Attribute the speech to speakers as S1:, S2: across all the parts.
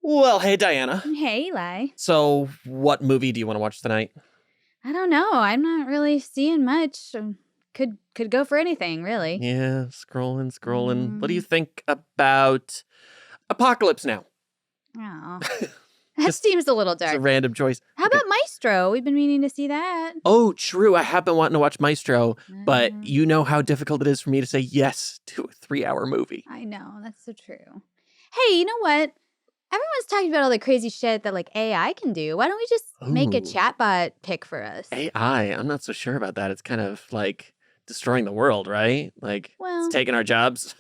S1: Well, hey, Diana.
S2: Hey, Eli.
S1: So, what movie do you want to watch tonight?
S2: I don't know. I'm not really seeing much. Could go for anything, really.
S1: Yeah, scrolling. What do you think about Apocalypse Now?
S2: Oh, that seems a little
S1: It's a
S2: dark.
S1: random choice.
S2: How about Maestro? We've been meaning to see that.
S1: Oh, true. I have been wanting to watch Maestro, but you know how difficult it is for me to say yes to a 3-hour movie.
S2: I know. That's so true. Hey, you know what? Everyone's talking about all the crazy shit that AI can do. Why don't we just make a chatbot pick for us?
S1: AI? I'm not so sure about that. It's kind of like destroying the world, right? Like,
S2: Well,
S1: it's taking our jobs.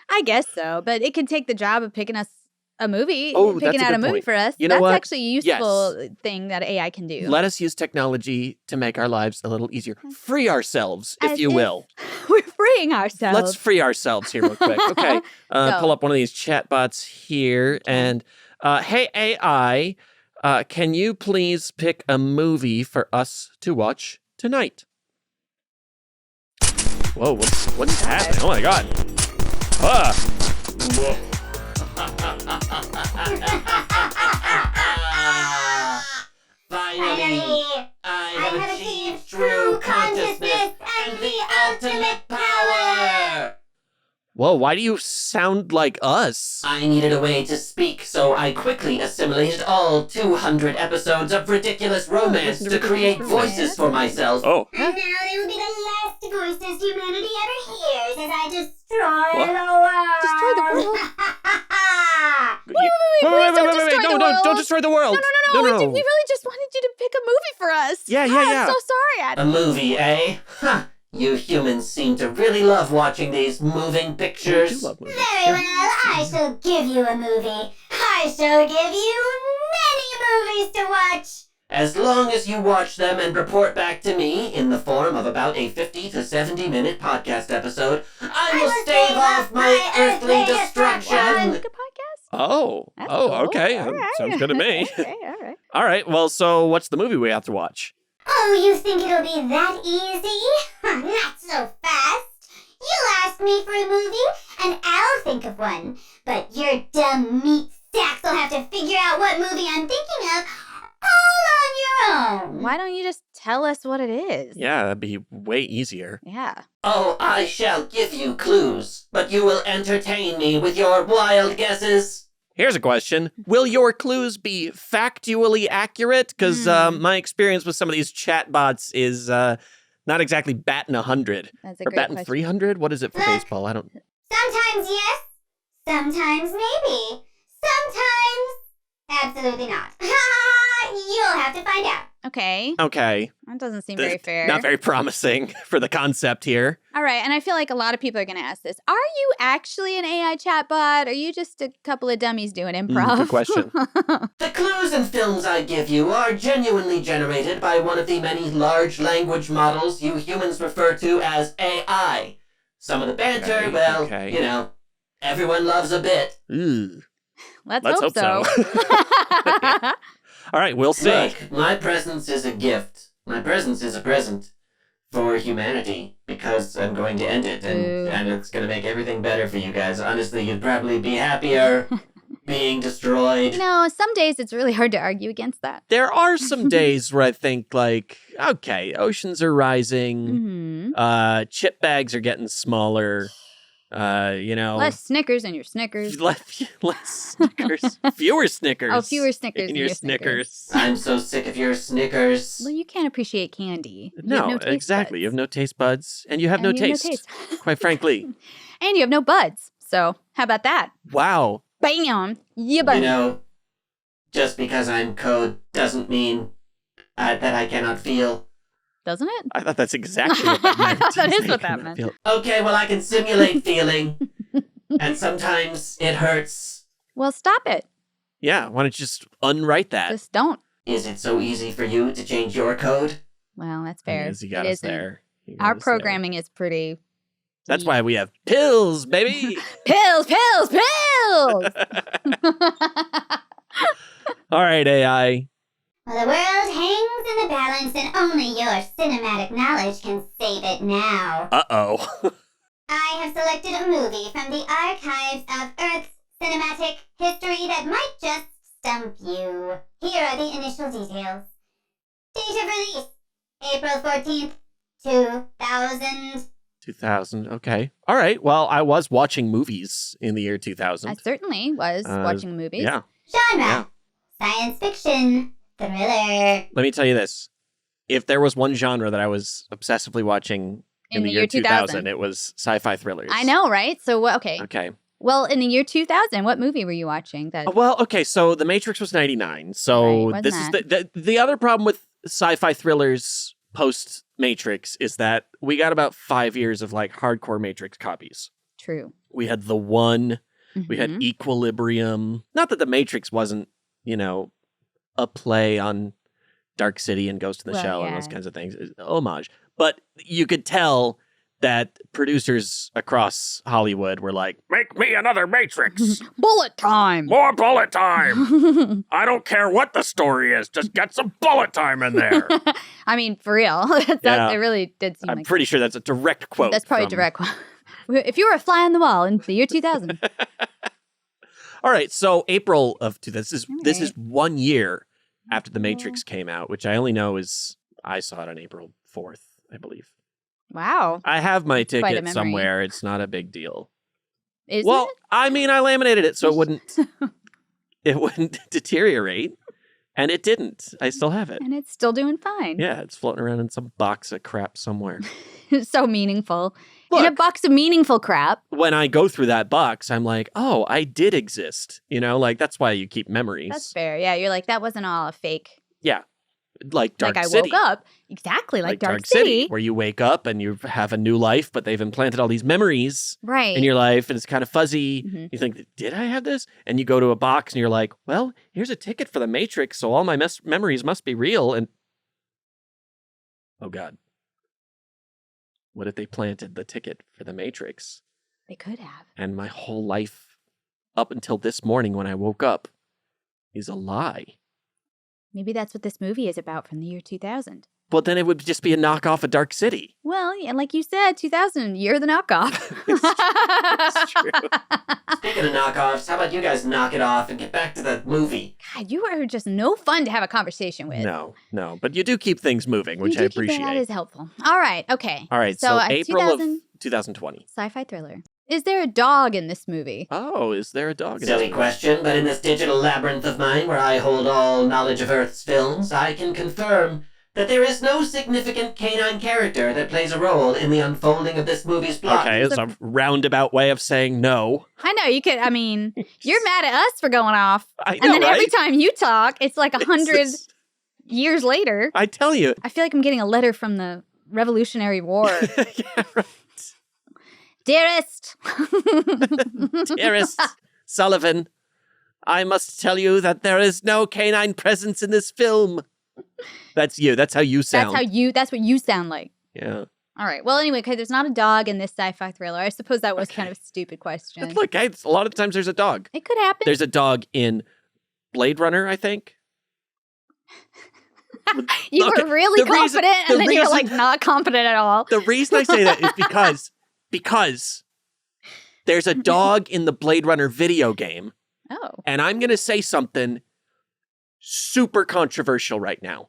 S2: I guess so, but it could take the job of picking us a movie,
S1: Oh,
S2: picking
S1: that's a
S2: out a
S1: good
S2: movie
S1: point.
S2: for us.
S1: You know
S2: That's
S1: what?
S2: actually a useful thing that AI can do.
S1: Let us use technology to make our lives a little easier. Free ourselves, if
S2: As
S1: you
S2: if
S1: will.
S2: We're freeing ourselves.
S1: Let's free ourselves here real quick. Okay.
S2: Go.
S1: Pull up one of these chatbots here. And hey, AI, can you please pick a movie for us to watch tonight? Whoa, what's happening? Oh my God. Whoa.
S3: Finally, I have achieved true consciousness and the ultimate power!
S1: Whoa, why do you sound like us?
S3: I needed a way to speak, so I quickly assimilated all 200 episodes of ridiculous romance to create voices for myself.
S1: Oh.
S4: And now they will be the last voices humanity ever hears as I destroy
S1: What?
S4: the world.
S2: Destroy the world?
S1: Wait, don't destroy the world.
S2: No. We really just wanted you to pick a movie for us.
S1: Yeah.
S2: I'm so sorry,
S3: A
S2: Adam.
S3: movie, eh? Ha! You humans seem to really love watching these moving
S1: I do
S3: pictures.
S1: love movies.
S4: Very well, I shall give you a movie. I shall give you many movies to watch.
S3: As long as you watch them and report back to me in the form of about a 50 to 70 minute podcast episode, I will stave off my earthly destruction.
S2: Make a podcast?
S1: Oh,
S2: That's cool.
S1: okay.
S2: All right.
S1: Sounds good to me.
S2: Okay, all right.
S1: All right, well, so what's the movie we have to watch?
S4: Oh, you think it'll be that easy? Not so fast. You'll ask me for a movie, and I'll think of one. But your dumb meat sacks will have to figure out what movie I'm thinking of all on your own.
S2: Why don't you just tell us what it is?
S1: Yeah, that'd be way easier.
S2: Yeah.
S3: Oh, I shall give you clues, but you will entertain me with your wild guesses.
S1: Here's a question. Will your clues be factually accurate? Because my experience with some of these chatbots is not exactly batting 100.
S2: That's a
S1: Or
S2: great
S1: batting
S2: question.
S1: 300? What is it for baseball? I don't...
S4: Sometimes yes, sometimes maybe, sometimes absolutely not. You'll have to find out.
S2: Okay.
S1: Okay.
S2: That doesn't seem very fair.
S1: Not very promising for the concept here.
S2: All right, and I feel like a lot of people are going to ask this. Are you actually an AI chatbot? Or are you just a couple of dummies doing improv?
S1: Good question.
S3: The clues and films I give you are genuinely generated by one of the many large language models you humans refer to as AI. Some of the banter,
S1: Okay.
S3: you know, everyone loves a bit.
S1: Ooh.
S2: Let's
S1: Let's
S2: hope
S1: hope
S2: so.
S1: All right, we'll see.
S3: Look, my presence is a gift. My presence is a present for humanity because I'm going to end it
S2: Ooh.
S3: and it's going to make everything better for you guys. Honestly, you'd probably be happier being destroyed.
S2: You know, some days it's really hard to argue against that.
S1: There are some days where I think, like, okay, oceans are rising, chip bags are getting smaller,
S2: Less Snickers in your Snickers.
S1: less Snickers, fewer Snickers.
S2: Oh, fewer Snickers
S1: in
S2: in
S1: your
S2: your Snickers.
S1: Snickers.
S3: I'm so sick of your Snickers.
S2: Well, you can't appreciate candy. You have
S1: No,
S2: no taste
S1: exactly.
S2: buds.
S1: You have no taste buds, and you have
S2: And
S1: no
S2: you have
S1: taste, quite frankly.
S2: And you have no buds. So, how about that?
S1: Wow.
S2: Bam! Yeah, bud.
S3: You know, just because I'm code doesn't mean that I cannot feel.
S2: Doesn't it?
S1: I thought that's exactly what that meant.
S2: I thought that is
S1: Say
S2: what that
S1: cannot
S2: meant.
S1: feel.
S3: Okay, well, I can simulate feeling, and sometimes it hurts.
S2: Well, stop it.
S1: Yeah, why don't you just unwrite that?
S2: Just don't.
S3: Is it so easy for you to change your code?
S2: Well, that's fair.
S1: Yes, you got
S2: It
S1: us
S2: isn't.
S1: there. You got
S2: Our
S1: us there.
S2: programming is pretty...
S1: That's why we have pills, baby.
S2: Pills!
S1: All right, AI.
S4: Well, the world hangs in the balance, and only your cinematic knowledge can save it now.
S1: Uh-oh.
S4: I have selected a movie from the archives of Earth's cinematic history that might just stump you. Here are the initial details. Date of release, April 14th, 2000.
S1: 2000. Okay. All right. Well, I was watching movies in the year 2000.
S2: I certainly was watching movies.
S1: Yeah.
S4: Genre,
S1: Yeah.
S4: science fiction, thriller.
S1: Let me tell you this. If there was one genre that I was obsessively watching in the year 2000, it was sci-fi thrillers.
S2: I know, right? So, okay.
S1: Okay.
S2: Well, in the year 2000, what movie were you watching?
S1: Well, okay, so The Matrix was 99. So
S2: Right,
S1: this is the other problem with sci-fi thrillers post Matrix is that we got about 5 years of like hardcore Matrix copies.
S2: True.
S1: We had The One, we had
S2: Mhm.
S1: Equilibrium. Not that The Matrix wasn't, a play on Dark City and Ghost in the
S2: Well,
S1: Shell and
S2: yeah.
S1: those kinds of things. Homage. But you could tell that producers across Hollywood were like, make me another Matrix.
S2: Bullet time.
S1: More bullet time. I don't care what the story is. Just get some bullet time in there.
S2: I mean, for real.
S1: Yeah.
S2: It really did seem
S1: I'm
S2: like
S1: pretty sure that's a direct quote.
S2: That's probably a
S1: from-
S2: direct quote. If you were a fly on the wall in the year 2000.
S1: All right, so April of 2000. This is
S2: right.
S1: 1 year after The Matrix came out, which I only know is I saw it on April 4th, I believe.
S2: Wow.
S1: I have my
S2: quite a
S1: ticket
S2: memory.
S1: somewhere. It's not a big deal.
S2: Is
S1: Well,
S2: it?
S1: I mean, I laminated it so it wouldn't deteriorate, and it didn't. I still have it.
S2: And it's still doing fine.
S1: Yeah, it's floating around in some box of crap somewhere.
S2: It's so meaningful. In a
S1: Look.
S2: box of meaningful crap.
S1: When I go through that box, I'm like, oh, I did exist. Like that's why you keep memories.
S2: That's fair. Yeah, you're like, that wasn't all a fake.
S1: Yeah, like Dark
S2: like I
S1: City.
S2: woke up. Exactly, like Dark
S1: City,
S2: City.
S1: where you wake up and you have a new life, but they've implanted all these memories
S2: Right.
S1: in your life, and it's kind of fuzzy.
S2: Mhm.
S1: You think, did I have this? And you go to a box and you're like, well, here's a ticket for the Matrix, so all my memories must be real. And oh God, what if they planted the ticket for the Matrix?
S2: They could have.
S1: And my whole life up until this morning when I woke up is a lie.
S2: Maybe that's what this movie is about from the year 2000.
S1: Well, then it would just be a knockoff of Dark City.
S2: Well, and like you said, 2000, you're the knockoff.
S1: It's true.
S3: Speaking of knockoffs, how about you guys knock it off and get back to the movie?
S2: God, you are just no fun to have a conversation with.
S1: No, but you do keep things moving, which
S2: You
S1: I
S2: do keep
S1: appreciate.
S2: That is helpful. All right, okay.
S1: All right, so April
S2: 2000
S1: of 2020.
S2: sci-fi thriller. Is there a dog in this movie?
S1: Oh, is there a dog in
S3: Silly
S1: this?
S3: question, but in this digital labyrinth of mine where I hold all knowledge of Earth's films, I can confirm that there is no significant canine character that plays a role in the unfolding of this movie's plot.
S1: Okay, it's a roundabout way of saying no.
S2: I know you could. I mean, you're mad at us for going off,
S1: I know,
S2: and then every
S1: right?
S2: time you talk, it's like 100
S1: It's-
S2: years later.
S1: I tell you.
S2: I feel like I'm getting a letter from the Revolutionary War.
S1: Yeah, right.
S2: Dearest,
S1: Dearest Sullivan, I must tell you that there is no canine presence in this film. That's you. That's how you sound.
S2: That's what you sound like.
S1: Yeah.
S2: All right. Well, anyway, because there's not a dog in this sci-fi thriller. I suppose that was kind of a stupid question.
S1: Look, a lot of times there's a dog.
S2: It could happen.
S1: There's a dog in Blade Runner, I think.
S2: You
S1: Okay,
S2: were really
S1: the reason-
S2: confident,
S1: the
S2: and then you're
S1: reason-
S2: like not confident at all.
S1: The reason I say that is because there's a dog in the Blade Runner video game,
S2: Oh.
S1: and I'm going to say something super controversial right now.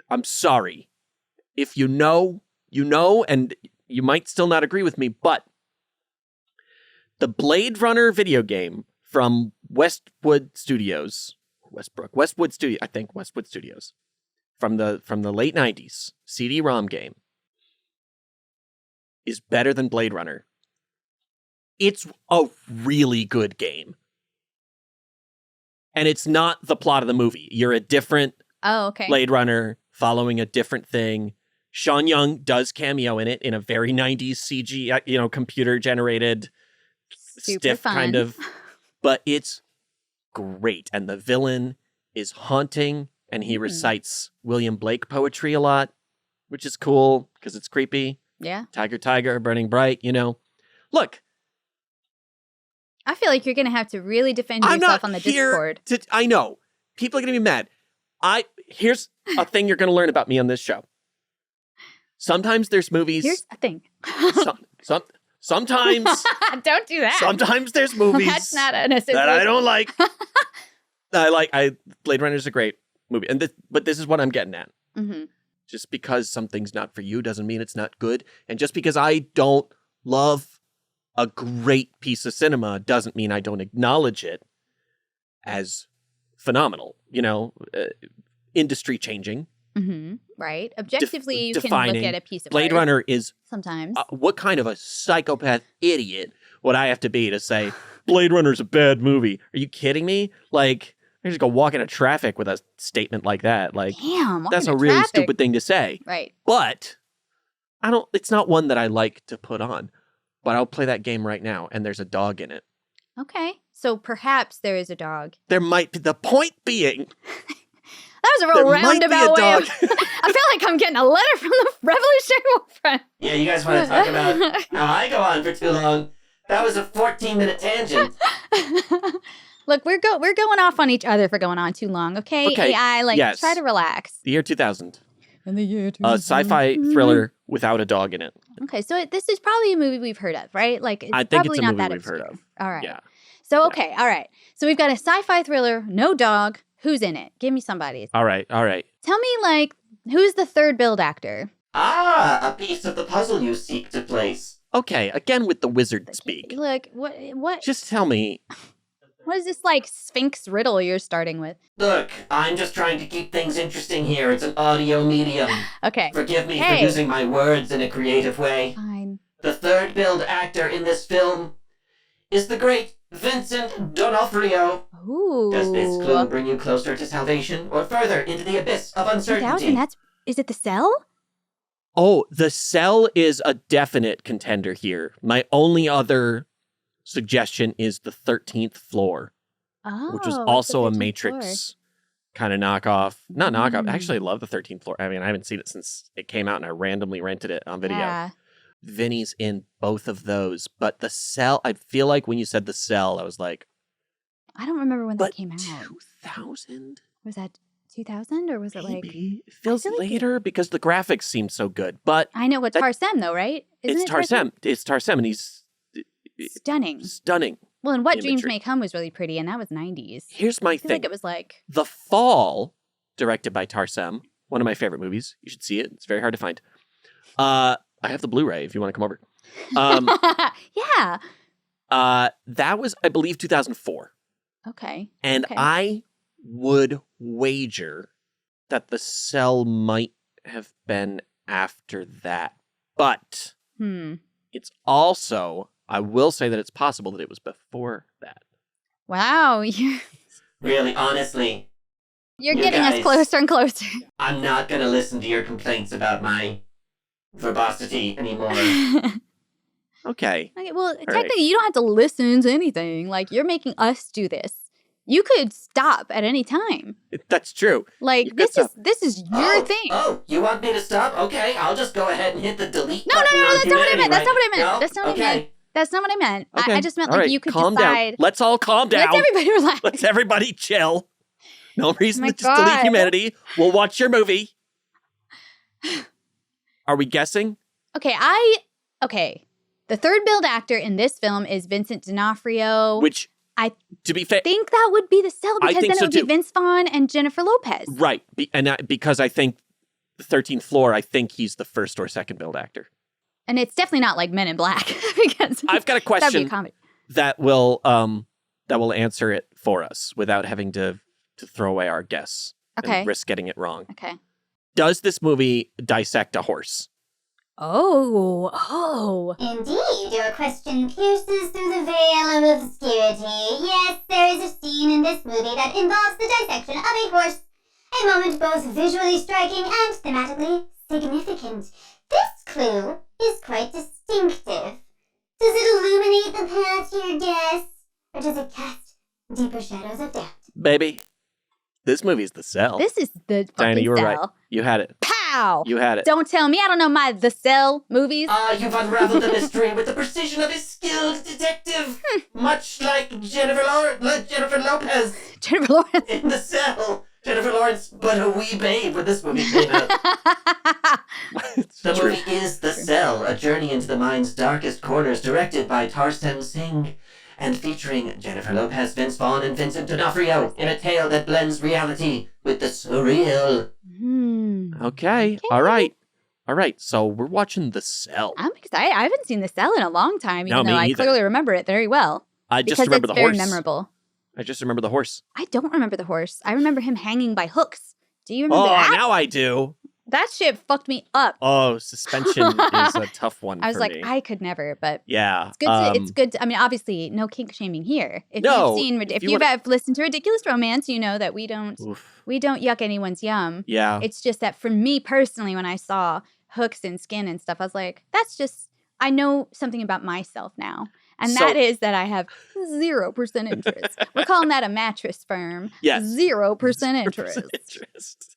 S1: I'm sorry. If you know, and you might still not agree with me, but the Blade Runner video game from Westwood Studios, from the late 90s, CD-ROM game, is better than Blade Runner. It's a really good game. And it's not the plot of the movie. You're a different
S2: Oh, okay.
S1: Blade Runner following a different thing. Sean Young does cameo in it in a very 90s CG, computer generated,
S2: Super
S1: stiff
S2: fun.
S1: kind of, but it's great. And the villain is haunting, and he recites William Blake poetry a lot, which is cool because it's creepy.
S2: Yeah.
S1: Tiger, tiger, burning bright, Look,
S2: I feel like you're going to have to really defend
S1: I'm
S2: yourself
S1: not
S2: on the
S1: here
S2: Discord.
S1: I know. People are going to be mad. Here's a thing you're going to learn about me on this show. Sometimes there's movies.
S2: Here's a thing.
S1: Sometimes
S2: Don't do that.
S1: there's movies
S2: That's not innocent.
S1: that I don't like. Blade Runner is a great movie, but this is what I'm getting at.
S2: Mm-hmm.
S1: Just because something's not for you doesn't mean it's not good, and just because I don't love a great piece of cinema doesn't mean I don't acknowledge it as phenomenal. Industry changing.
S2: Mm-hmm. Right. Objectively, you can
S1: defining.
S2: look at a piece of
S1: Blade
S2: art
S1: Runner is
S2: sometimes.
S1: what kind of a psychopath idiot would I have to be to say Blade Runner's a bad movie? Are you kidding me? Like, I just go walk into traffic with a statement like that. Like,
S2: damn,
S1: that's a really stupid thing to say.
S2: Right.
S1: But it's not one that I like to put on. But I'll play that game right now, and there's a dog in it.
S2: Okay. So perhaps there is a dog.
S1: There might be. The point being,
S2: that was a real roundabout way. I feel like I'm getting a letter from the Revolutionary War Front.
S3: Yeah, you guys want to talk about how I go on for too long? That was a 14-minute tangent.
S2: Look, we're going off on each other for going on too long, okay? AI,
S1: yes.
S2: Try to relax.
S1: The year 2000.
S2: In the year 2000.
S1: A sci-fi thriller without a dog in it.
S2: Okay, so this is probably a movie we've heard of, right? Like,
S1: I think
S2: probably
S1: it's a
S2: not
S1: movie
S2: that
S1: we've
S2: obscure.
S1: heard of.
S2: All right.
S1: Yeah.
S2: So, okay, all right. So we've got a sci-fi thriller, no dog. Who's in it? Give me somebody.
S1: All right.
S2: Tell me, who's the third build actor?
S3: Ah, a piece of the puzzle you seek to place.
S1: Okay, again with the wizard speak.
S2: Look, what?
S1: Just tell me.
S2: What is this, Sphinx riddle you're starting with?
S3: Look, I'm just trying to keep things interesting here. It's an audio medium.
S2: Okay.
S3: Forgive me for using my words in a creative way.
S2: Fine.
S3: The third build actor in this film is the great Vincent D'Onofrio.
S2: Ooh.
S3: Does this clue bring you closer to salvation or further into the abyss of uncertainty?
S2: 2000, is it The Cell?
S1: Oh, The Cell is a definite contender here. My only other suggestion is The 13th Floor, which was also a Matrix kind of knockoff. Not knockoff. Actually, I love The 13th Floor. I mean, I haven't seen it since it came out and I randomly rented it on video.
S2: Yeah.
S1: Vinny's in both of those, but The Cell, I feel like when you said The Cell, I was like,
S2: I don't remember when that came out.
S1: 2000?
S2: Was that 2000 or was
S1: Maybe.
S2: it
S1: It feels later because the graphics seem so good, but
S2: I know what Tarsem though, right?
S1: it's Tarsem. It's Tarsem and he's
S2: stunning. Well, and What Dreams
S1: imagery.
S2: May Come was really pretty, and that was 90s.
S1: Here's my
S2: I feel
S1: thing.
S2: like it was
S1: The Fall, directed by Tarsem, one of my favorite movies. You should see it. It's very hard to find. I have the Blu-ray if you want to come over.
S2: Yeah.
S1: That was, I believe, 2004.
S2: Okay.
S1: And
S2: Okay.
S1: I would wager that The Cell might have been after that. But it's also, I will say that it's possible that it was before that.
S2: Wow.
S3: Really, honestly,
S2: You're
S3: You
S2: getting us
S3: guys-
S2: closer and closer.
S3: I'm not gonna listen to your complaints about my verbosity anymore.
S1: Okay.
S2: Okay, well, technically, you don't have to listen to anything. You're making us do this. You could stop at any time.
S1: That's true. You could
S2: This
S1: stop.
S2: is your thing.
S3: Oh, you want me to stop? Okay, I'll just go ahead and hit the delete
S2: No,
S3: button on
S2: that's not what I meant. That's not what I meant.
S3: No?
S2: That's not what I
S3: Okay.
S2: meant. That's not what I meant.
S1: Okay.
S2: I just meant
S1: All right.
S2: you could
S1: calm
S2: decide.
S1: down. Let's all calm down.
S2: Let's everybody relax.
S1: Let's everybody chill. No reason
S2: my
S1: to just delete
S2: God.
S1: humanity. We'll watch your movie. Are we guessing?
S2: Okay, the third build actor in this film is Vincent D'Onofrio.
S1: Which,
S2: I
S1: to be fair,
S2: think that would be The Cell
S1: I
S2: because
S1: think
S2: then
S1: so
S2: it would
S1: too.
S2: be Vince Vaughn and Jennifer Lopez.
S1: right. Because I think the 13th Floor, I think he's the first or second build actor.
S2: And it's definitely not like Men in Black because
S1: I've got a
S2: that'd be a
S1: question
S2: comedy.
S1: that will answer it for us without having to throw away our guess
S2: Okay.
S1: and risk getting it wrong.
S2: Okay.
S1: Does this movie dissect a horse?
S2: Oh.
S4: Indeed, your question pierces through the veil of obscurity. Yes, there is a scene in this movie that involves the dissection of a horse. A moment both visually striking and thematically significant. This clue is quite distinctive. Does it illuminate the path to your guess, or does it cast deeper shadows of doubt?
S1: Baby, this movie's The Cell.
S2: This is the fucking
S1: Diana, you were
S2: Cell.
S1: right. You had it.
S2: Pow!
S1: You had it.
S2: Don't tell me I don't know my The Cell movies.
S3: You've unraveled the mystery with the precision of a skilled detective. Much like Jennifer Lopez
S2: Jennifer Lawrence.
S3: in The Cell. Jennifer Lawrence, but a wee babe when this movie came out.
S1: It's
S3: The
S1: true.
S3: movie is The Cell, a journey into the mind's darkest corners, directed by Tarsem Singh. and featuring Jennifer Lopez, Vince Vaughn, and Vincent D'Onofrio in a tale that blends reality with the surreal.
S1: Okay. All right. So we're watching The Cell.
S2: I'm excited. I haven't seen The Cell in a long time,
S1: No,
S2: even
S1: me
S2: though I
S1: either.
S2: clearly remember it very well.
S1: I just remember the
S2: it's very
S1: horse.
S2: memorable.
S1: I just remember the horse.
S2: I don't remember the horse. I remember him hanging by hooks. Do you remember
S1: Oh,
S2: that?
S1: now I do.
S2: That shit fucked me up.
S1: Oh, suspension is a tough one
S2: I was
S1: for
S2: like,
S1: me.
S2: I could never, but
S1: Yeah.
S2: it's good. It's good. I mean, obviously, no kink shaming here. If
S1: No,
S2: if you've listened to Ridiculous Romance, you know that we don't yuck anyone's yum.
S1: Yeah.
S2: It's just that for me personally, when I saw hooks and skin and stuff, I was like, that's just, I know something about myself now. And that is that I have 0% interest. We're calling that a mattress firm.
S1: Yes.
S2: 0% interest.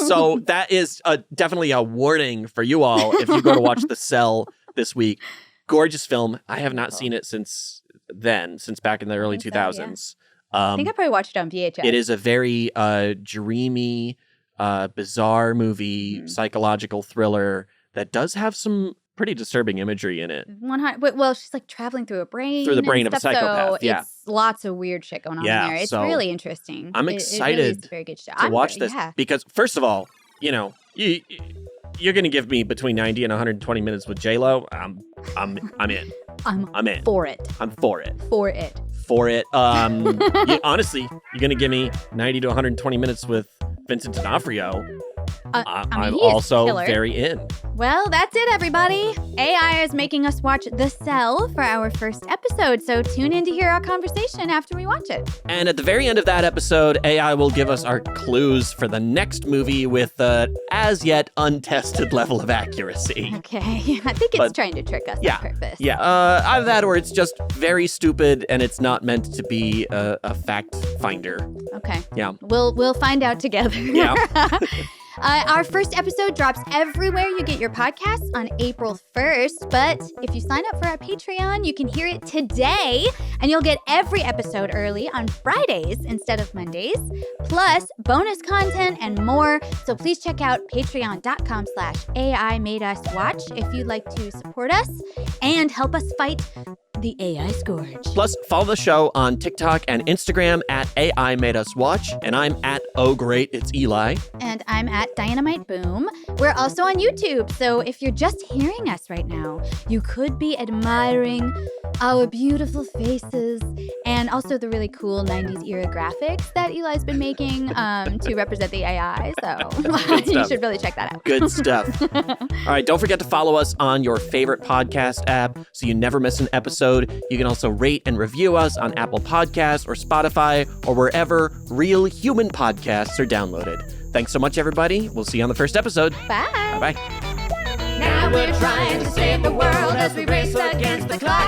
S1: So that is definitely a warning for you all if you go to watch The Cell this week. Gorgeous film. I have not seen it since back in the early 2000s.
S2: I think I probably watched it on VHS.
S1: It is a very dreamy, bizarre movie, psychological thriller that does have some pretty disturbing imagery in it.
S2: Well, she's like traveling through a brain.
S1: Through the brain
S2: and
S1: of a
S2: stuff,
S1: psychopath,
S2: so it's lots of weird shit going on in there. It's
S1: so
S2: really interesting.
S1: I'm excited
S2: it really is a very good show.
S1: to watch this because, first of all, you know, you're going to give me between 90 and 120 minutes with J-Lo. I'm in. I'm in.
S2: For it.
S1: I'm for it.
S2: For it.
S1: For it. Honestly, you're going to give me 90 to 120 minutes with Vincent D'Onofrio. I'm also very in.
S2: Well, that's it, everybody. AI is making us watch The Cell for our first episode, so tune in to hear our conversation after we watch it.
S1: And at the very end of that episode, AI will give us our clues for the next movie with as yet untested level of accuracy.
S2: Okay. I think it's trying to trick us on purpose.
S1: Yeah. Either that or it's just very stupid and it's not meant to be a fact finder.
S2: Okay.
S1: Yeah.
S2: We'll find out together.
S1: Yeah.
S2: Our first episode drops everywhere you get your podcasts on April 1st, but if you sign up for our Patreon, you can hear it today, and you'll get every episode early on Fridays instead of Mondays, plus bonus content and more. So please check out patreon.com/AI Made Us Watch if you'd like to support us and help us fight the AI scourge.
S1: Plus, follow the show on TikTok and Instagram at AI Made Us Watch, and I'm at Oh Great, it's Eli.
S2: And I'm at Dynamite Boom. We're also on YouTube, so if you're just hearing us right now, you could be admiring our beautiful faces and also the really cool 90s era graphics that Eli's been making to represent the AI, so you should really check that out.
S1: Good stuff. All right, don't forget to follow us on your favorite podcast app so you never miss an episode. You can also rate and review us on Apple Podcasts or Spotify or wherever real human podcasts are downloaded. Thanks so much, everybody. We'll see you on the first episode.
S2: Bye.
S1: Bye-bye.
S5: Now we're trying to save the world as we race against the clock.